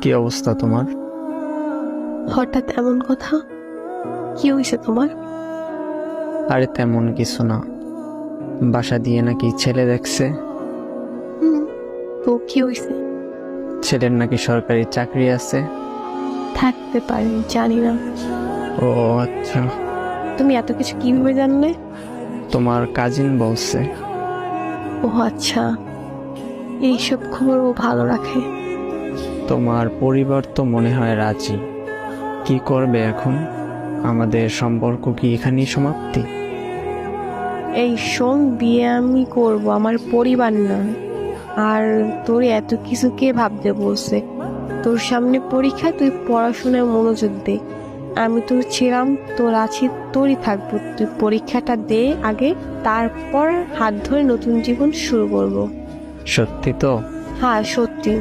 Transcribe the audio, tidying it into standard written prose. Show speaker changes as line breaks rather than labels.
কি অবস্থা তোমার?
হঠাৎ এমন কথা? কি হয়েছে তোমার?
আরে তেমন কিছু না, বাসা দিয়ে নাকি ছেলে দেখছে।
হুম, তো কি হয়েছে?
ছেলের নাকি সরকারি চাকরি আছে।
থাকতে পারে, জানি না।
ও আচ্ছা।
তুমি এত কিছু কিভাবে জানলে?
তোমার কাজিন বলছে।
ও আচ্ছা, এইসব খবর ও ভালো রাখে।
তোমার পরিবার তো মনে হয় রাজি। কি করবে এখন? আমাদের সম্পর্ক কি এখানেই সমাপ্তি?
এই শোন, বিয়ে আমি করব, আমার পরিবার না। আর তোর এত কিছু কে ভাবতে বলছে? তোর সামনে পরীক্ষা, তুই পড়াশোনায় মনোযোগ দে। আমি তোর ছিলাম, তোর আছি, তোরই থাকবো। তুই পরীক্ষাটা দে আগে, তারপর হাত ধরে নতুন জীবন শুরু করব।
সত্যি তো?
হ্যাঁ, সত্যি।